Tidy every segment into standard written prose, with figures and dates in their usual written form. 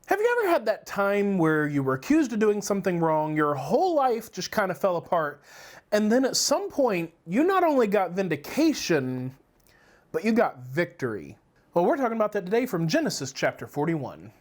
Have you ever had that time where you were accused of doing something wrong, your whole life just kind of fell apart, and then at some point, you not only got vindication, but you got victory? Well, we're talking about that today from Genesis chapter 41.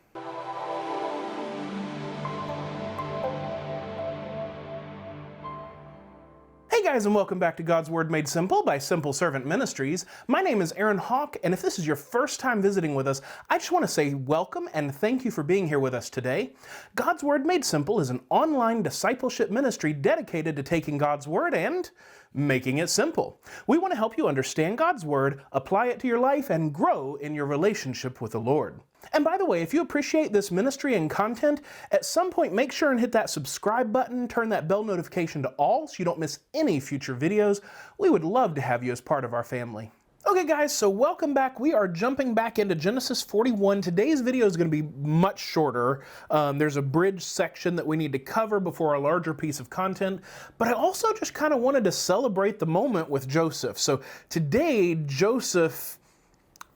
Hey guys, and welcome back to God's Word Made Simple by Simple Servant Ministries. My name is Aaron Hawk, and if this is your first time visiting with us, I just want to say welcome and thank you for being here with us today. God's Word Made Simple is an online discipleship ministry dedicated to taking God's Word and making it simple. We want to help you understand God's Word, apply it to your life, and grow in your relationship with the Lord. And by the way, if you appreciate this ministry and content, at some point make sure and hit that subscribe button, turn that bell notification to all so you don't miss any future videos. We would love to have you as part of our family. Okay guys, so welcome back. We are jumping back into Genesis 41. Today's video is going to be much shorter. There's a bridge section that we need to cover before a larger piece of content, but I also just kind of wanted to celebrate the moment with Joseph. So today, Joseph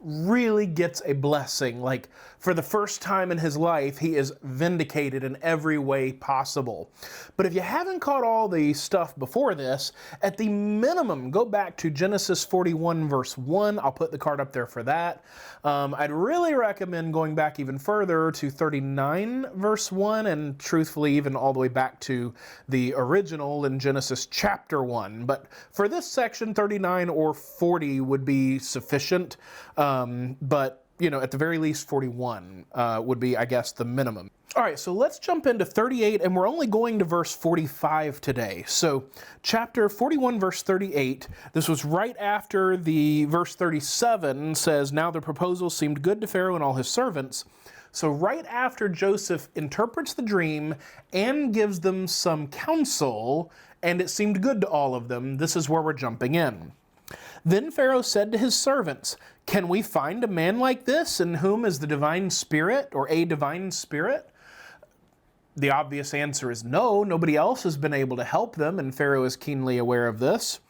really gets a blessing. Like, for the first time in his life, he is vindicated in every way possible. But if you haven't caught all the stuff before this, at the minimum, go back to Genesis 41 verse 1. I'll put the card up there for that. I'd really recommend going back even further to 39 verse 1, and truthfully even all the way back to the original in Genesis chapter 1. But for this section, 39 or 40 would be sufficient. But you know, at the very least 41 would be, I guess, the minimum. All right, so let's jump into 38, and we're only going to verse 45 today. So chapter 41, verse 38, this was right after the verse 37 says, "Now the proposal seemed good to Pharaoh and all his servants." So right after Joseph interprets the dream and gives them some counsel, and it seemed good to all of them, this is where we're jumping in. Then Pharaoh said to his servants, "Can we find a man like this in whom is the divine spirit, or a divine spirit?" The obvious answer is no. Nobody else has been able to help them, and Pharaoh is keenly aware of this.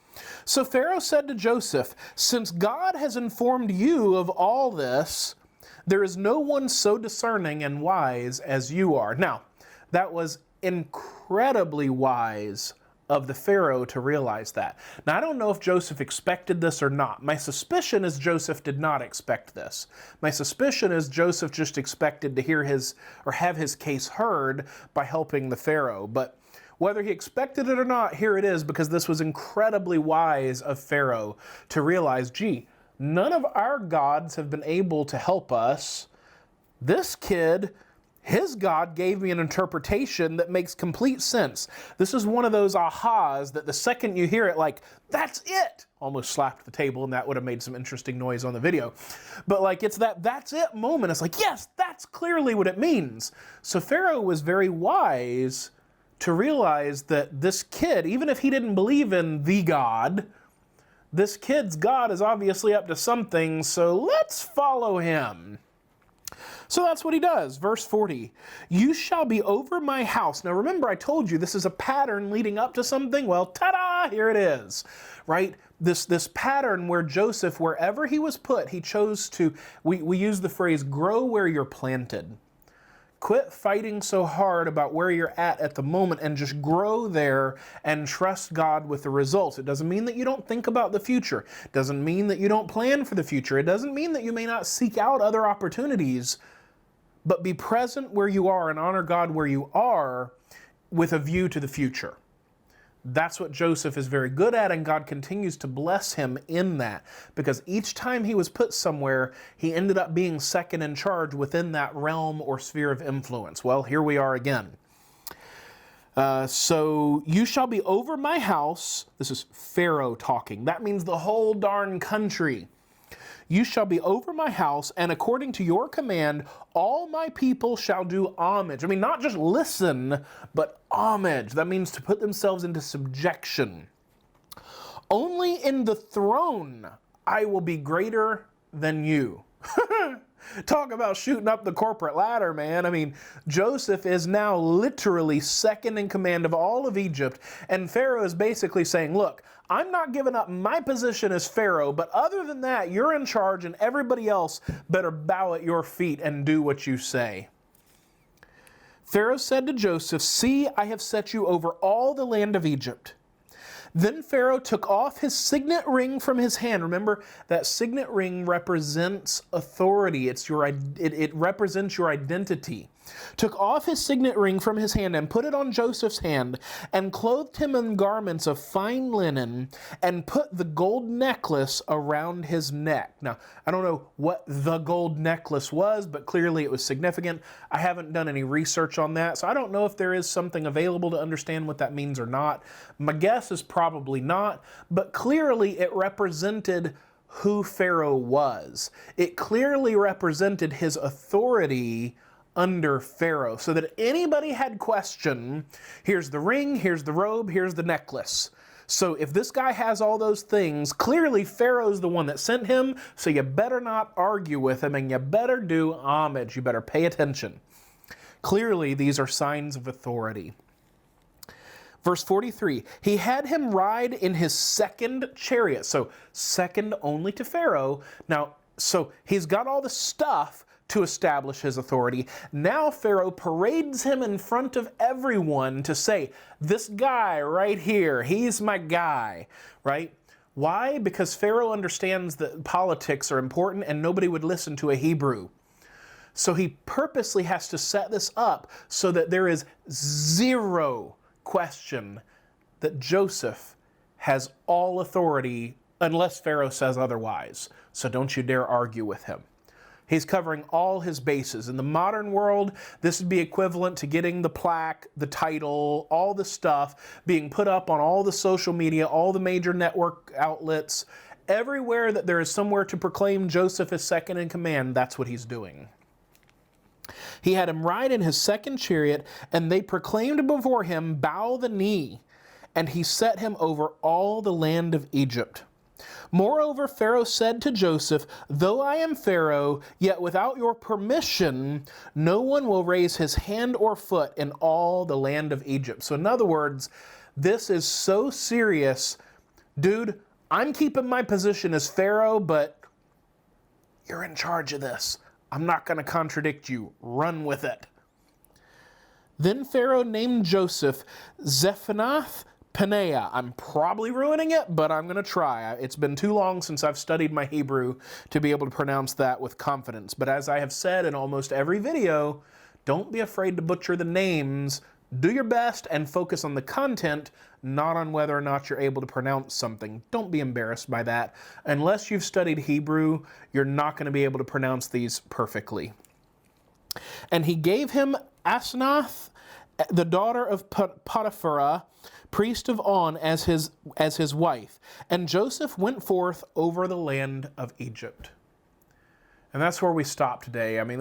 So Pharaoh said to Joseph, "Since God has informed you of all this, there is no one so discerning and wise as you are." Now, that was incredibly wise of the Pharaoh to realize that. Now, I don't know if Joseph expected this or not. My suspicion is Joseph did not expect this. My suspicion is Joseph just expected to hear his, or have his case heard by helping the Pharaoh. But whether he expected it or not, here it is, because this was incredibly wise of Pharaoh to realize, gee, none of our gods have been able to help us. This kid, his God gave me an interpretation that makes complete sense. This is one of those ahas that the second you hear it, like, that's it! Almost slapped the table, and that would have made some interesting noise on the video. But like, it's that that's it moment. It's like, yes, that's clearly what it means. So Pharaoh was very wise to realize that this kid, even if he didn't believe in the God, this kid's God is obviously up to something, so let's follow him. So that's what he does. Verse 40, "You shall be over my house." Now remember, I told you this is a pattern leading up to something. Well, ta-da, here it is, right? This pattern where Joseph, wherever he was put, he chose to, we use the phrase, grow where you're planted. Quit fighting so hard about where you're at the moment, and just grow there and trust God with the results. It doesn't mean that you don't think about the future. It doesn't mean that you don't plan for the future. It doesn't mean that you may not seek out other opportunities, but be present where you are and honor God where you are with a view to the future. That's what Joseph is very good at, and God continues to bless him in that, because each time he was put somewhere, he ended up being second in charge within that realm or sphere of influence. Well, here we are again. So you shall be over my house. This is Pharaoh talking. That means the whole darn country. "You shall be over my house, and according to your command, all my people shall do homage." I mean, not just listen, but homage. That means to put themselves into subjection. "Only in the throne I will be greater than you." Talk about shooting up the corporate ladder, man. I mean, Joseph is now literally second in command of all of Egypt, and Pharaoh is basically saying, look, I'm not giving up my position as Pharaoh, but other than that, you're in charge, and everybody else better bow at your feet and do what you say. Pharaoh said to Joseph, "See, I have set you over all the land of Egypt." Then Pharaoh took off his signet ring from his hand. Remember, that signet ring represents authority. It represents your identity. Took off his signet ring from his hand and put it on Joseph's hand, and clothed him in garments of fine linen, and put the gold necklace around his neck. Now, I don't know what the gold necklace was, but clearly it was significant. I haven't done any research on that, so I don't know if there is something available to understand what that means or not. My guess is probably not, but clearly it represented who Pharaoh was. It clearly represented his authority under Pharaoh, so that anybody had question, here's the ring, here's the robe, here's the necklace. So if this guy has all those things, clearly Pharaoh's the one that sent him, so you better not argue with him, and you better do homage, you better pay attention. Clearly these are signs of authority. Verse 43, he had him ride in his second chariot, so second only to Pharaoh. Now, so he's got all the stuff to establish his authority. Now Pharaoh parades him in front of everyone to say, this guy right here, he's my guy, right? Why? Because Pharaoh understands that politics are important and nobody would listen to a Hebrew. So he purposely has to set this up so that there is zero question that Joseph has all authority unless Pharaoh says otherwise. So don't you dare argue with him. He's covering all his bases. In the modern world, this would be equivalent to getting the plaque, the title, all the stuff being put up on all the social media, all the major network outlets. Everywhere that there is somewhere to proclaim Joseph as second in command, that's what he's doing. He had him ride in his second chariot, and they proclaimed before him, bow the knee, and he set him over all the land of Egypt. Moreover, Pharaoh said to Joseph, though I am Pharaoh, yet without your permission, no one will raise his hand or foot in all the land of Egypt. So in other words, this is so serious. Dude, I'm keeping my position as Pharaoh, but you're in charge of this. I'm not going to contradict you. Run with it. Then Pharaoh named Joseph Zephanath Paneah. I'm probably ruining it, but I'm going to try. It's been too long since I've studied my Hebrew to be able to pronounce that with confidence. But as I have said in almost every video, don't be afraid to butcher the names. Do your best and focus on the content, not on whether or not you're able to pronounce something. Don't be embarrassed by that. Unless you've studied Hebrew, you're not going to be able to pronounce these perfectly. And he gave him Asenath, the daughter of Potiphar, priest of On, as his wife. And Joseph went forth over the land of Egypt. And that's where we stop today. I mean,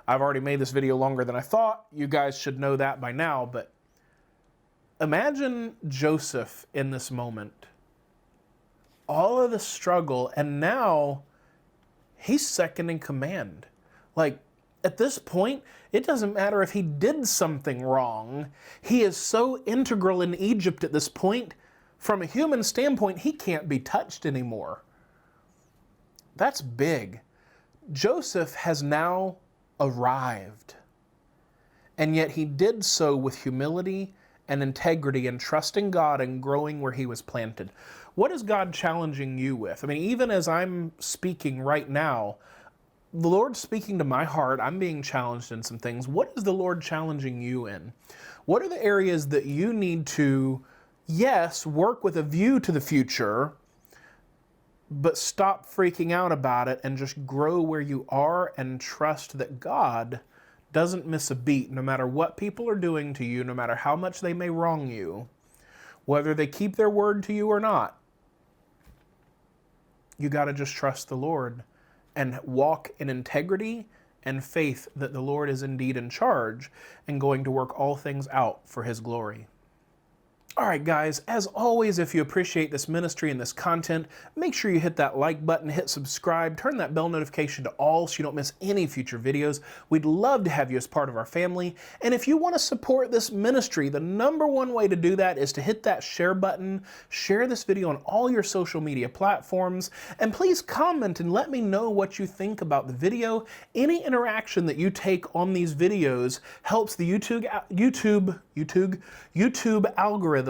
I've already made this video longer than I thought. You guys should know that by now, but imagine Joseph in this moment. All of the struggle, and now he's second in command. Like, at this point, it doesn't matter if he did something wrong. He is so integral in Egypt at this point, from a human standpoint, he can't be touched anymore. That's big. Joseph has now arrived. And yet he did so with humility and integrity and trusting God and growing where he was planted. What is God challenging you with? I mean, even as I'm speaking right now, the Lord's speaking to my heart. I'm being challenged in some things. What is the Lord challenging you in? What are the areas that you need to, yes, work with a view to the future, but stop freaking out about it and just grow where you are and trust that God doesn't miss a beat, no matter what people are doing to you, no matter how much they may wrong you, whether they keep their word to you or not. You got to just trust the Lord and walk in integrity and faith that the Lord is indeed in charge and going to work all things out for his glory. All right, guys, as always, if you appreciate this ministry and this content, make sure you hit that like button, hit subscribe, turn that bell notification to all so you don't miss any future videos. We'd love to have you as part of our family. And if you want to support this ministry, the number one way to do that is to hit that share button, share this video on all your social media platforms, and please comment and let me know what you think about the video. Any interaction that you take on these videos helps the YouTube algorithm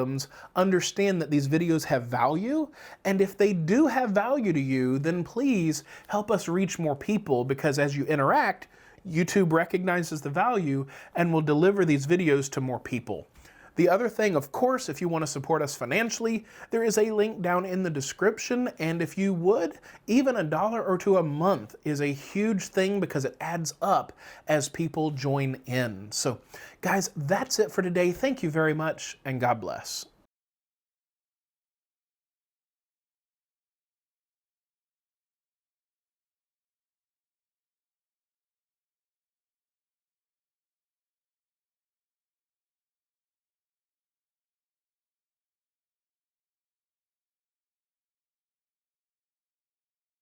understand that these videos have value, and if they do have value to you, then please help us reach more people, because as you interact, YouTube recognizes the value and will deliver these videos to more people. The other thing, of course, if you want to support us financially, there is a link down in the description, and if you would, even $1 or $2 a month is a huge thing because it adds up as people join in. So, guys, that's it for today. Thank you very much, and God bless.